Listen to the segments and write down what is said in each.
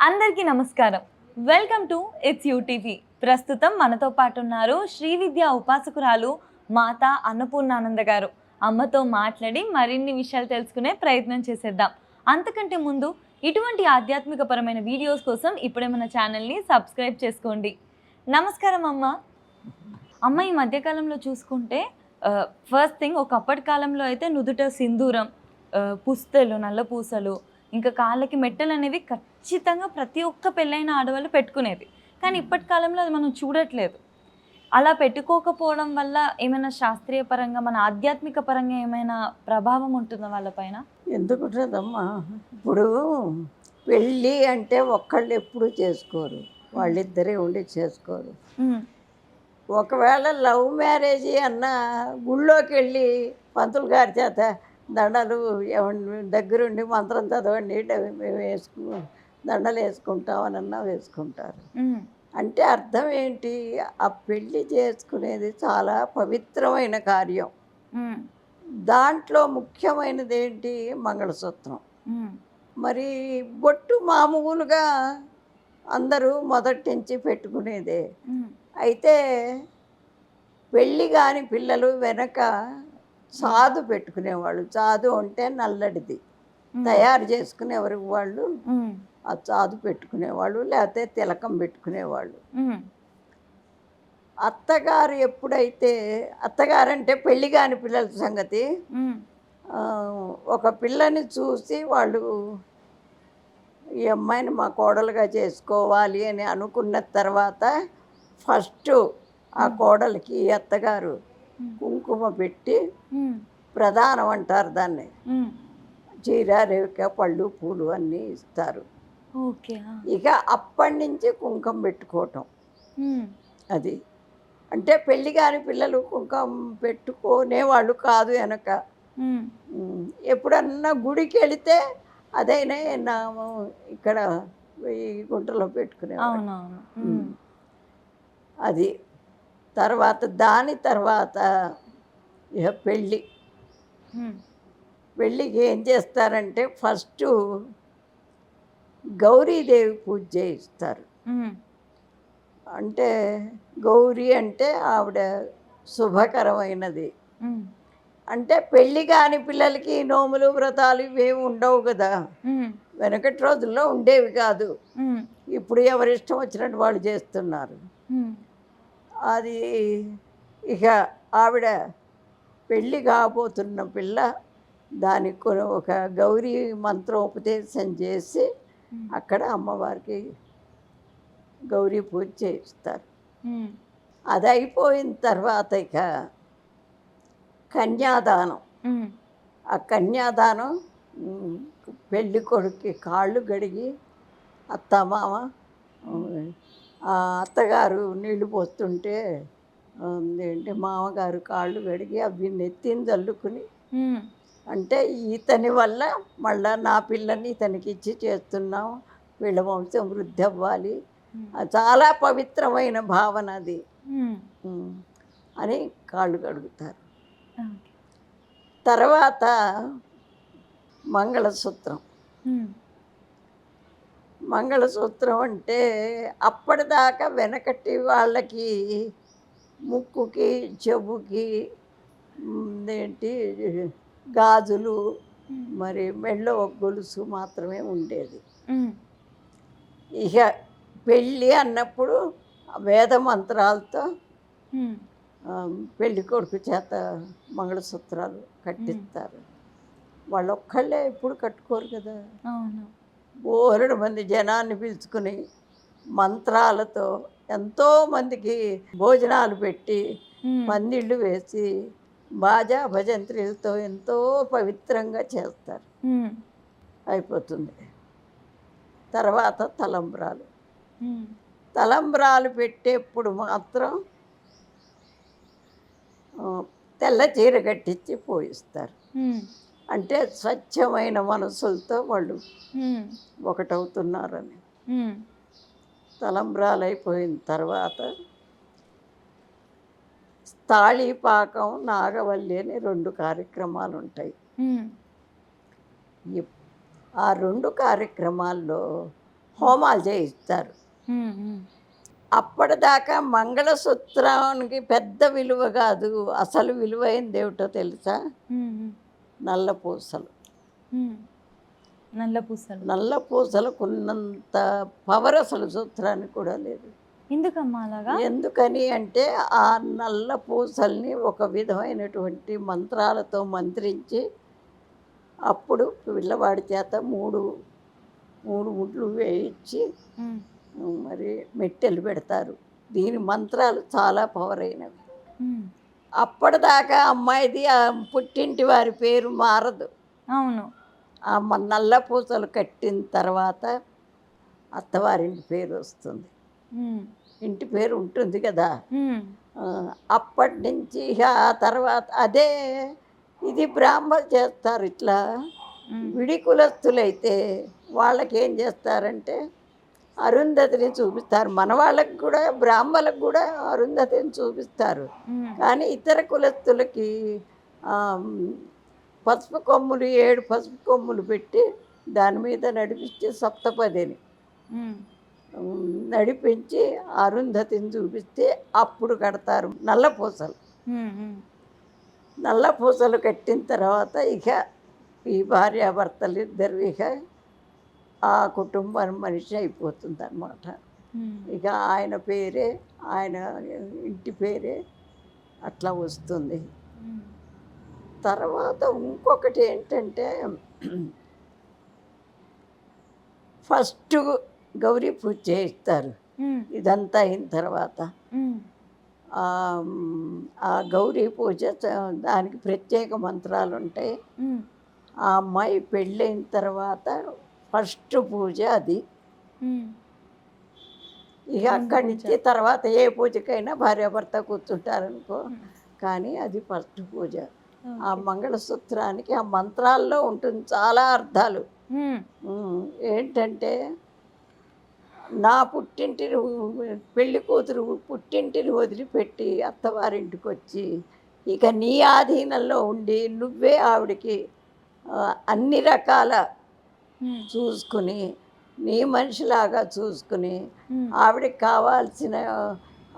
అందరికీ నమస్కారం. Welcome to it's UTV. ప్రస్తుతం మనతో పాటు ఉన్నారు శ్రీ విద్యా ఉపాసకురాలు మాతా అన్నపూర్ణానంద గారు. అమ్మతో మాట్లాడి మరిన్ని విషయాలు తెలుసుకునే ప్రయత్నం చేసేద్దాం. అంతకంటే ముందు ఇటువంటి ఆధ్యాత్మికపరమైన వీడియోస్ కోసం ఇప్పుడే మన ఛానల్ని సబ్స్క్రైబ్ చేసుకోండి. నమస్కారం అమ్మ. అమ్మ ఈ మధ్యకాలంలో చూసుకుంటే ఫస్ట్ థింగ్ ఒకప్పటి కాలంలో అయితే నుదుట సింధూరం, పుస్తెలు, నల్ల పూసలు, ఇంకా కాళ్ళకి మెట్టలు అనేవి ఖచ్చితంగా ప్రతి ఒక్క పెళ్ళైన ఆడవాళ్ళు పెట్టుకునేది. కానీ ఇప్పటి కాలంలో అది మనం చూడట్లేదు. అలా పెట్టుకోకపోవడం వల్ల ఏమైనా శాస్త్రీయ పరంగా మన ఆధ్యాత్మిక పరంగా ఏమైనా ప్రభావం ఉంటుందా వాళ్ళపైన? ఎందుకుంటుందమ్మా, ఇప్పుడు పెళ్ళి అంటే ఒక్కళ్ళు ఎప్పుడు చేసుకోరు, వాళ్ళిద్దరే ఉండి చేసుకోరు. ఒకవేళ లవ్ మ్యారేజీ అన్న గుళ్ళోకి వెళ్ళి పంతులు గారి చేత దండలు దగ్గరుండి మంత్రం చదవండి మేము దండలు వేసుకుంటామనన్నా వేసుకుంటారు. అంటే అర్థం ఏంటి? ఆ పెళ్ళి చేసుకునేది చాలా పవిత్రమైన కార్యం. దాంట్లో ముఖ్యమైనది ఏంటి? మంగళసూత్రం. మరి బొట్టు మామూలుగా అందరూ మొదటి నుంచి పెట్టుకునేదే. అయితే పెళ్ళి కాని పిల్లలు వెనక చాదు పెట్టుకునేవాళ్ళు. చాదు అంటే నల్లడిది తయారు చేసుకునేవారు వాళ్ళు. ఆ చాదు పెట్టుకునేవాళ్ళు, లేకపోతే తిలకం పెట్టుకునేవాళ్ళు. అత్తగారు ఎప్పుడైతే అత్తగారంటే పెళ్ళి కాని పిల్లల సంగతి, ఒక పిల్లని చూసి వాళ్ళు ఈ అమ్మాయిని మా కోడలుగా చేసుకోవాలి అని అనుకున్న తర్వాత ఫస్ట్ ఆ కోడలికి అత్తగారు కుంకుమ పెట్టి ప్రధానం అంటారు దాన్ని. చీర, రేవిక, పళ్ళు, పూలు అన్నీ ఇస్తారు. ఇక అప్పటి నుంచి కుంకుమ పెట్టుకోవటం. అది అంటే పెళ్ళి కాని పిల్లలు కుంకుమ పెట్టుకునేవాళ్ళు కాదు వెనక. ఎప్పుడన్నా గుడికి వెళితే అదైనా ఇక్కడ ఈ గుంటలో పెట్టుకునేవాళ్ళు. అది తర్వాత దాని తర్వాత ఇక పెళ్ళికి ఏం చేస్తారంటే ఫస్ట్ గౌరీదేవి పూజ చేయిస్తారు. అంటే గౌరీ అంటే ఆవిడ శుభకరమైనది. అంటే పెళ్ళి కాని పిల్లలకి నోములు, వ్రతాలు ఇవేమి ఉండవు కదా. వెనకటి రోజుల్లో ఉండేవి కాదు. ఇప్పుడు ఎవరిష్టం వచ్చినట్టు వాళ్ళు చేస్తున్నారు. అది ఇక ఆవిడ పెళ్ళి కాబోతున్న పిల్ల దానికి ఒక గౌరీ మంత్రోపదేశం చేసి అక్కడ అమ్మవారికి గౌరీ పూజ చేయిస్తారు. అది అయిపోయిన తర్వాత ఇక కన్యాదానం. ఆ కన్యాదానం పెళ్ళి కొడుక్కి కాళ్ళు గడిగి అత్తమామ ఆ అత్తగారు నీళ్లు పోస్తుంటే ఏంటి మామగారు కాళ్ళు కడిగి అవి నెత్తిని చల్లుకుని, అంటే ఇతని వల్ల మళ్ళా నా పిల్లని ఇతనికి ఇచ్చి చేస్తున్నాం, వీళ్ళ వంశం వృద్ధి అవ్వాలి, చాలా పవిత్రమైన భావన అది అని కాళ్ళు కడుగుతారు. తర్వాత మంగళసూత్రం. మంగళసూత్రం అంటే అప్పటిదాకా వెనకటి వాళ్ళకి ముక్కుకి, చెవుకి ఏంటి గాజులు, మరి మెళ్ళో గొలుసు మాత్రమే ఉండేది. ఇక పెళ్ళి అన్నప్పుడు వేద మంత్రాలతో పెళ్ళి కొడుకు చేత మంగళసూత్రాలు కట్టిస్తారు. వాళ్ళు ఒక్కళ్ళే ఎప్పుడు కట్టుకోరు కదా. బోలెడు మంది జనాన్ని పిలుచుకుని మంత్రాలతో ఎంతోమందికి భోజనాలు పెట్టి పందిళ్ళు వేసి బాజా భజంత్రులతో ఎంతో పవిత్రంగా చేస్తారు. అయిపోతుంది. తర్వాత తలంబ్రాలు పెట్టేప్పుడు మాత్రం తెల్ల చీర కట్టించి పోయిస్తారు. అంటే స్వచ్ఛమైన మనసులతో వాళ్ళు ఒకటవుతున్నారని. తలంబ్రాలు అయిపోయిన తర్వాత తాళీపాకం, నాగవల్లి అని 2 కార్యక్రమాలు ఉంటాయి. ఆ 2 కార్యక్రమాల్లో హోమాలు చేయిస్తారు. అప్పటిదాకా మంగళసూత్రానికి పెద్ద విలువ కాదు, అసలు విలువైంది ఏమిటో తెలుసా? నల్ల పూసలు. నల్ల పూసలు. నల్ల పూసలకు ఉన్నంత పవర్ అసలు సూత్రానికి కూడా లేదు. ఎందుకమ్మా అలాగా? ఎందుకని అంటే ఆ నల్ల పూసల్ని ఒక విధమైనటువంటి మంత్రాలతో మంత్రించి అప్పుడు పిల్లవాడి చేత మూడు ముడ్లు వేయించి మరి మెట్టెలు పెడతారు. దీని మంత్రాలు చాలా పవర్ అయినవి. అప్పటిదాకా అమ్మాయిది ఆ పుట్టింటి వారి పేరు మారదు. అవును. ఆ నల్ల పూసలు కట్టిన తర్వాత అత్తవారింటి పేరు వస్తుంది. ఇంటి పేరు ఉంటుంది కదా. అప్పటి నుంచి ఆ తర్వాత అదే ఇది బ్రాహ్మణులు చేస్తారు. ఇట్లా విడి కులస్తులైతే వాళ్ళకి ఏం చేస్తారంటే అరుంధతిని చూపిస్తారు. మన వాళ్ళకి కూడా బ్రాహ్మణులకు కూడా అరుంధతిని చూపిస్తారు. కానీ ఇతర కులస్తులకి పసుపు కొమ్ములు 7 పసుపు కొమ్ములు పెట్టి దాని మీద నడిపించి సప్తపదిని నడిపించి అరుంధతిని చూపిస్తే అప్పుడు కడతారు నల్ల పూసలు. నల్ల పూసలు కట్టిన తర్వాత ఇక ఈ భార్యాభర్తలు ఇద్దరు ఇక ఆ కుటుంబం మనిషి అయిపోతుంది అన్నమాట. ఇక ఆయన పేరే, ఆయన ఇంటి పేరే అట్లా వస్తుంది. తర్వాత ఇంకొకటి ఏంటంటే ఫస్ట్ గౌరీ పూజ చేయిస్తారు. ఇదంతా అయిన తర్వాత ఆ గౌరీ పూజ దానికి ప్రత్యేక మంత్రాలు ఉంటాయి. ఆ అమ్మాయి పెళ్ళైన తర్వాత ఫస్ట్ పూజ అది. ఇక అక్కడి నుంచి తర్వాత ఏ పూజకైనా భార్యాభర్త కూర్చుంటారనుకో, కానీ అది ఫస్ట్ పూజ. ఆ మంగళసూత్రానికి ఆ మంత్రాల్లో ఉంటుంది చాలా అర్థాలు. ఏంటంటే నా పుట్టింటిని పెళ్లి కూతురు పుట్టింటిని వదిలిపెట్టి అత్తవారింటికి వచ్చి ఇక నీ ఆధీనంలో ఉండి నువ్వే ఆవిడకి అన్ని రకాల చూసుకుని నీ మనిషిలాగా చూసుకుని ఆవిడకి కావాల్సిన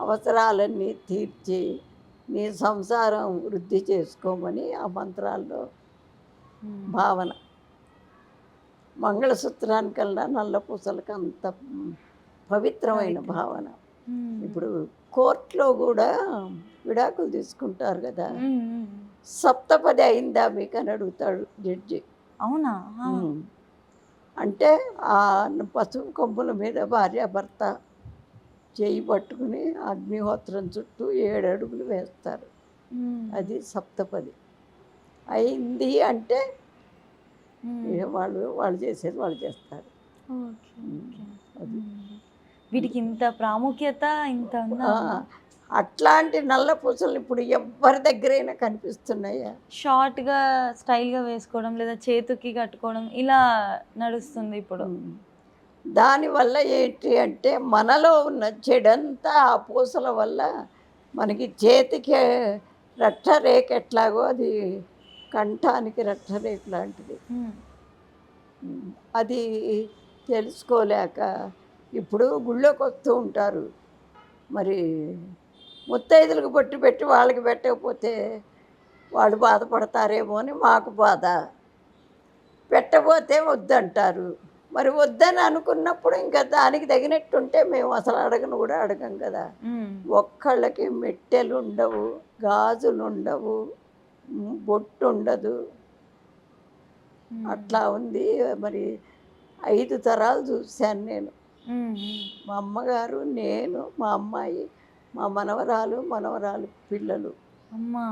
అవసరాలన్నీ తీర్చి నీ సంసారం వృద్ధి చేసుకోమని ఆ మంత్రాల్లో భావన. మంగళసూత్రానికల్లా నల్ల పూసలకు అంత పవిత్రమైన భావన. ఇప్పుడు కోర్టులో కూడా విడాకులు తీసుకుంటారు కదా, సప్తపది అయిందా మీకు అని అడుగుతాడు జడ్జి. అవునా? అంటే ఆ పసుపు కొమ్ముల మీద భార్యాభర్త చేయి పట్టుకుని అగ్నిహోత్రం చుట్టూ 7 అడుగులు వేస్తారు. అది సప్తపది అయింది అంటే వాళ్ళు చేసేది వాళ్ళు చేస్తారు. వీటికి ఇంత ప్రాముఖ్యత ఇంత ఉందా? అట్లాంటి నల్ల పూసలు ఇప్పుడు ఎవరి దగ్గరైనా కనిపిస్తున్నాయా? షార్ట్గా స్టైల్గా వేసుకోవడం లేదా చేతికి కట్టుకోవడం ఇలా నడుస్తుంది ఇప్పుడు. దానివల్ల ఏంటి అంటే మనలో ఉన్న చెడంతా ఆ పూసల వల్ల మనకి చేతికి రక్తరేఖ ఎట్లాగో అది కంఠానికి రక్తరేఖ లాంటిది. అది తెలుసుకోలేక ఇప్పుడు గుళ్ళోకి వస్తూ ఉంటారు. మరి ముత్తైదులకు బొట్టు పెట్టి వాళ్ళకి పెట్టకపోతే వాళ్ళు బాధపడతారేమో అని మాకు బాధ. పెట్టబోతే వద్దంటారు. మరి వద్దని అనుకున్నప్పుడు ఇంకా దానికి తగినట్టుంటే మేము అసలు అడగను కూడా అడగం కదా. ఒక్కళ్ళకి మెట్టెలు ఉండవు, గాజులు ఉండవు, బొట్టు ఉండదు. అట్లా ఉంది. మరి 5 తరాలు చూశాను నేను. మా అమ్మగారు, నేను, మా అమ్మాయి, మా మనవరాలు పిల్లలు. అమ్మా,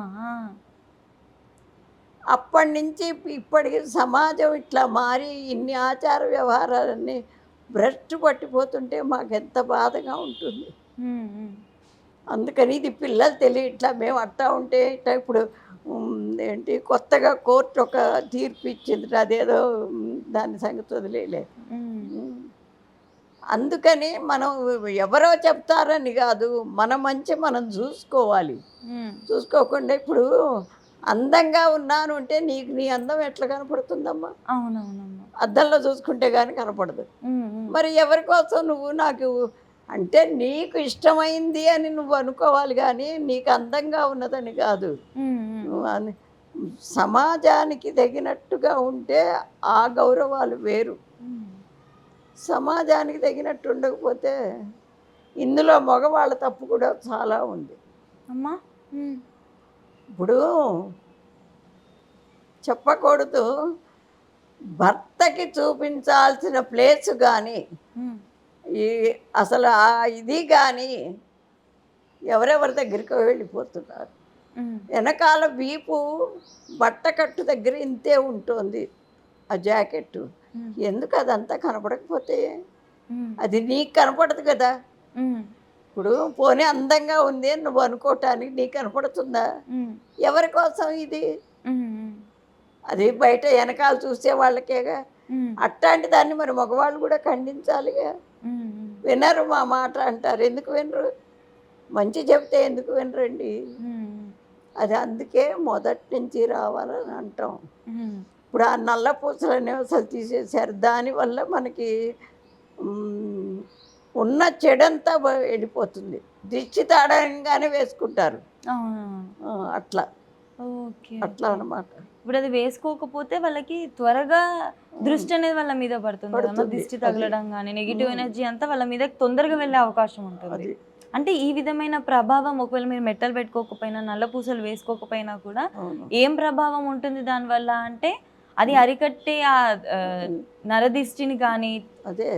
అప్పటి నుంచి ఇప్పటికి సమాజం ఇట్లా మారి ఇన్ని ఆచార వ్యవహారాలన్నీ భ్రష్టు పట్టిపోతుంటే మాకు ఎంత బాధగా ఉంటుంది. అందుకని ఇది పిల్లలు ఇట్లా మేము అట్టా ఉంటే ఇట్లా ఇప్పుడు ఏంటి కొత్తగా కోర్టు ఒక తీర్పు ఇచ్చింది, అదేదో దాని సంగతి వదిలేలే. అందుకని మనం ఎవరో చెప్తారని కాదు, మన మంచి మనం చూసుకోవాలి. చూసుకోకుండా ఇప్పుడు అందంగా ఉన్నాను అంటే నీకు నీ అందం ఎట్లా కనపడుతుందమ్మా? అవునవునమ్మా. అద్దంలో చూసుకుంటే కానీ కనపడదు. హ్మ్. హ్మ్. మరి ఎవరి కోసం నువ్వు నాకు అంటే నీకు ఇష్టమైంది అని నువ్వు అనుకోవాలి కానీ నీకు అందంగా ఉన్నదని కాదు. హ్మ్. హ్మ్. నువ్వు సమాజానికి తగినట్టుగా ఉంటే ఆ గౌరవాలు వేరు. హ్మ్. సమాజానికి తగినట్టు ఉండకపోతే ఇందులో మగవాళ్ళ తప్పు కూడా చాలా ఉంది. అమ్మా. హ్మ్. ఇప్పుడు చెప్పకూడదు, భర్తకి చూపించాల్సిన ప్లేస్ కానీ హ్మ్. ఈ అసలు ఆ ఇది కానీ ఎవరెవరి దగ్గరికో వెళ్ళిపోతున్నారు. హ్మ్. వెనకాల వీపు బట్టకట్టు దగ్గర ఇంతే ఉంటుంది ఆ జాకెట్టు. హ్మ్. ఎందుకు అదంతా కనపడకపోతే? హ్మ్. అది నీకు కనపడదు కదా! హ్మ్. ఇప్పుడు పోనీ అందంగా ఉంది అని నువ్వు అనుకోవటానికి నీకు కనపడుతుందా? హ్మ్. ఎవరి కోసం ఇది? హ్మ్. హ్మ్. అది బయట వెనకాల చూసే వాళ్ళకేగా. హ్మ్. అట్టాంటి దాన్ని మరి మగవాళ్ళు కూడా ఖండించాలిగా. హ్మ్. హ్మ్. వినరు మా మాట అంటారు. ఎందుకు వినరు? మంచి చెప్తే ఎందుకు వినరండి? హ్మ్. అది అందుకే మొదటి నుంచి రావాలని అంటాం. హ్మ్. ఇప్పుడు ఆ నల్ల పూసలనేవి అసలు తీసేశారు. దానివల్ల మనకి హ్మ్, ఉన్న చెడంతా వెళ్ళిపోతుంది. దిష్టి తాడంగానే వేసుకుంటారు. అవునవును. అట్లా. ఓకే. అట్లా ఓకే. అనమాట. ఇప్పుడది వేసుకోకపోతే వాళ్ళకి త్వరగా హ్మ్. దృష్టి అనేది వాళ్ళ మీద పడుతుంది కదమ్మా. పడుతుంది. దిష్టి అది. తగలడం గానీ, నెగెటివ్ హ్మ్. ఎనర్జీ అంతా వాళ్ళ మీదకి తొందరగా వెళ్ళే అవకాశం ఉంటుంది. అది. అంటే ఈ విధమైన ప్రభావం ఒకవేళ మీరు మెట్టలు పెట్టుకోకపోయినా, నల్ల పూసలు వేసుకోకపోయినా కూడా అవును. ఏం ప్రభావం ఉంటుంది దానివల్ల అంటే, అది హ్మ్. అరికట్టే హ్మ్. నరదిష్టిని కానీ, అదే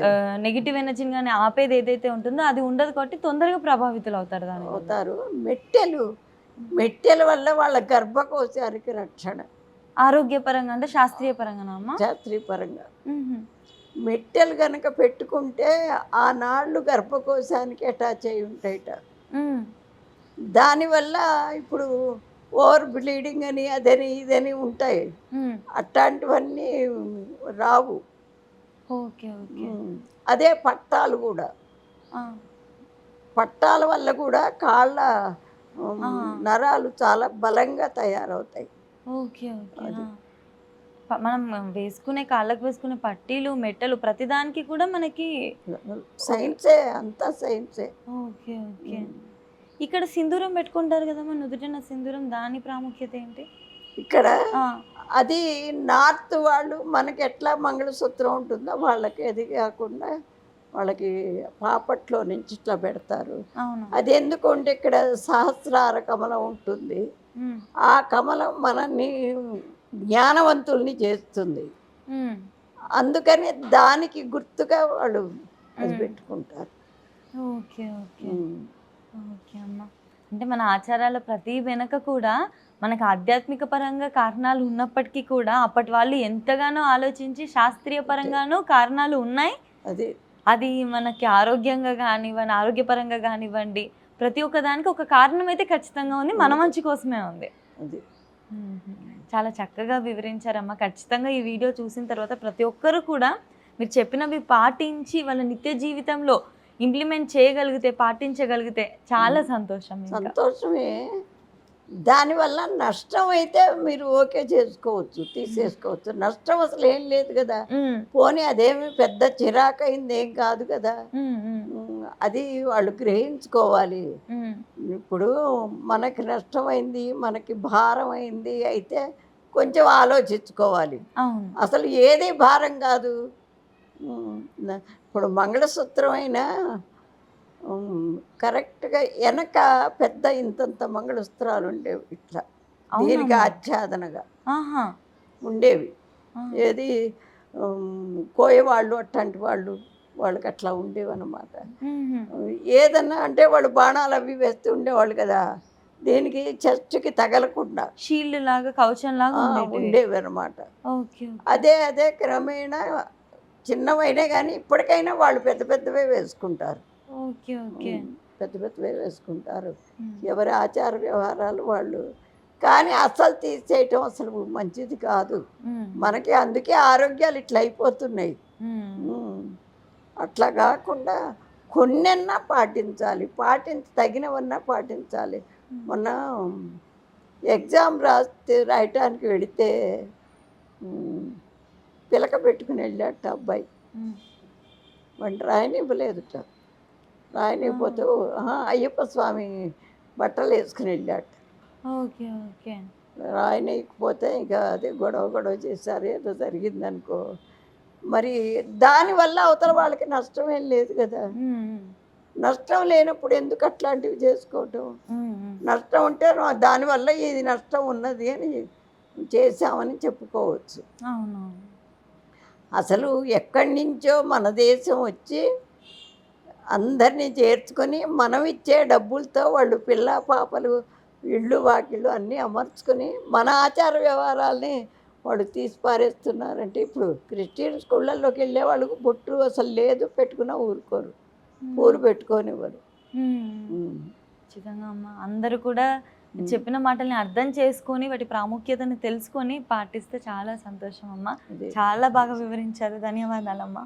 నెగెటివ్ ఎనర్జీని గానీ ఆపేది ఏదైతే ఉంటుందో అది ఉండదు కాబట్టి తొందరగా ప్రభావితులవుతారు దానివల్ల. అవుతారు. మెట్టెలు, హ్మ్. మెట్టెల వల్ల వాళ్ళ గర్భకోశానికి రక్షణ. ఆరోగ్యపరంగా అంటే శాస్త్రీయ పరంగానా అమ్మా? శాస్త్రీయ పరంగా. హుహు. మెట్టెలు గనక పెట్టుకుంటే ఆ నాళ్ళు గర్భకోశానికి అటాచ్ అయ్యి ఉంటాయట. హ్మ్. దానివల్ల ఇప్పుడు ఓవర్ బ్లీడింగ్ అని అదని ఇదని ఉంటాయి. హ్మ్. అట్లాంటివన్నీ రావు. ఓకే. ఓకే. హ్మ్. అదే పట్టాలు గూడా. ఆ! పట్టాల వల్ల కూడా కాళ్ళ ఆ! నరాలు చాలా బలంగా తయారవుతాయి. ఓకే. ఓకే. ఆ! అది. మనం వేసుకునే కాళ్ళకి వేసుకునే పట్టీలు, మెట్టలు ప్రతిదానికి కూడా మనకి ఓహ్! సైన్సే అంతా సైన్సే. ఓకే. ఓకే. హ్మ్. ఇక్కడ సింధూరం పెట్టుకుంటారు కదమ్మా! నుదుటిన సింధూరం దాని ప్రాముఖ్యత ఏంటి? ఇక్కడ ఆ! అది నార్త్ వాళ్ళు మనకెట్లా మంగళసూత్రం ఉంటుందో వాళ్ళకి అది కాకుండా వాళ్ళకి పాపట్లో నుంచి ఇట్లా పెడతారు. అవును. అది ఎందుకంటే ఇక్కడ సహస్రార కమలం ఉంటుంది. హ్మ్. ఆ కమలం మనల్ని జ్ఞానవంతుల్ని చేస్తుంది. హ్మ్. అందుకని దానికి గుర్తుగా వాళ్ళు అది హ్మ్. పెట్టుకుంటారు. ఓకే. ఓకే. హ్మ్. ఓకే అమ్మ. అంటే మన ఆచారాల ప్రతి వెనక కూడా మనకు ఆధ్యాత్మిక పరంగా కారణాలు ఉన్నప్పటికీ కూడా అప్పటి వాళ్ళు ఎంతగానో ఆలోచించి శాస్త్రీయ అంటే పరంగానూ కారణాలు ఉన్నాయి. అది అది మనకి ఆరోగ్యంగా గానివ్వండి, ఆరోగ్యపరంగా గానివ్వండి, ప్రతి ఒక్క దానికి ఒక కారణం అయితే ఖచ్చితంగా ఉంది. మన ఉంది. మంచి కోసమే ఉంది. అది. హుహు. చాలా చక్కగా వివరించారమ్మా. ఖచ్చితంగా ఈ వీడియో చూసిన తర్వాత ప్రతి ఒక్కరు కూడా మీరు చెప్పినవి పాటించి వాళ్ళ నిత్య జీవితంలో ఇంప్లిమెంట్ చేయగలిగితే, పాటించగలిగితే చాలా హ్మ్. సంతోషం ఇంకా. సంతోషమే. దానివల్ల నష్టమైతే మీరు ఓకే చేసుకోవచ్చు. హ్మ్. తీసేసుకోవచ్చు. నష్టం అసలేం లేదు గదా! హ్మ్. పోనీ అదేమి పెద్ద చిరాకయిందేం కాదు కదా! హ్మ్. హ్మ్. అది వాళ్ళు గ్రహించుకోవాలి. హ్మ్. ఇప్పుడు మనకి నష్టమైంది, మనకి భారమైంది అయితే కొంచెం ఆలోచించుకోవాలి. అవును. అసలు ఏది భారం కాదు. హ్మ్. ఇప్పుడు మంగళసూత్రం అయినా హ్మ్. కరెక్ట్‌గా ఎనక పెద్ద ఇంతంత మంగళసూత్రాలుండేవి ఇట్లా. దీనికి అవునమ్మా! ఆచ్ఛాదనగా ఆహా! ఉండేవి. ఆ! ఏది కోయవాళ్ళు అట్టాంటి వాళ్ళు, వాళ్ళకట్లా ఉండేవనమాట. హుహు. ఏదన్నా అంటే వాళ్ళు బాణాలవి వేస్తూ ఉండేవాళ్ళు కదా! దేనికి చెస్ట్‌కి తగలకుండా. షీల్డ్ లాగా, కవచంలాగా ఉండేటివి. ఉండేవనమాట. ఓకే. ఓకే. అదే క్రమేణా చిన్నవైనా గానీ ఇప్పటికైనా వాళ్ళు పెద్ద పెద్దవే వేసుకుంటారు. ఓకే. ఓకే. హ్మ్. పెద్ద పెద్దవే వేసుకుంటారు. హ్మ్. ఎవరి ఆచార వ్యవహారాలు వాళ్ళు. కానీ అస్సలు తీసేయటం అసలు మంచిది కాదు. హ్మ్. హ్మ్. మనకి అందుకే ఆరోగ్యాలు ఇట్లా అయిపోతున్నాయి. హ్మ్. హ్మ్. అట్లా గాకుండా కొన్నన్నా పాటించాలి. తగినవన్నా పాటించాలి. హ్మ్. మొన్న ఎగ్జామ్ రాయటానికి వెళితే ఉమ్, పిలక పెట్టుకుని వెళ్ళాట అబ్బాయి. వాడిని రాయనివ్వలేదుట. రాయనివ్వకపోతే అయ్యప్ప స్వామి బట్టలు వేసుకుని వెళ్ళాట. Okay okay. రాయనీయకపోతే ఇక అదే గొడవ చేశారు, ఏదో జరిగిందనుకో. మరి దానివల్ల అవతల వాళ్ళకి నష్టం ఏం లేదు కదా. నష్టం లేనప్పుడు ఎందుకు అట్లాంటివి చేసుకోవటం? నష్టం ఉంటే దానివల్ల ఇది నష్టం ఉన్నది అని చేశామని చెప్పుకోవచ్చు. అవును. అసలు ఎక్కడి నుంచో మన దేశం వచ్చి అందరినీ చేర్చుకొని మనం ఇచ్చే డబ్బులతో వాళ్ళు పిల్ల పాపలు ఇళ్ళు వాకిళ్ళు అన్నీ అమర్చుకొని మన ఆచార వ్యవహారాల్ని వాడు తీసి పారేస్తున్నారంటే, ఇప్పుడు క్రిస్టియన్ స్కూళ్ళల్లోకి వెళ్ళే వాళ్ళకు బొట్టు అసలు లేదు, పెట్టుకున్నా ఊరుకోరు, పూలు పెట్టుకోనివ్వరు. ఖచ్చితంగా అమ్మ, అందరూ కూడా చెప్పిన మాటల్ని అర్థం చేసుకొని వాటి ప్రాముఖ్యతను తెలుసుకొని పాటిస్తే చాలా సంతోషం అమ్మ. చాలా బాగా వివరించారు. ధన్యవాదాలమ్మా.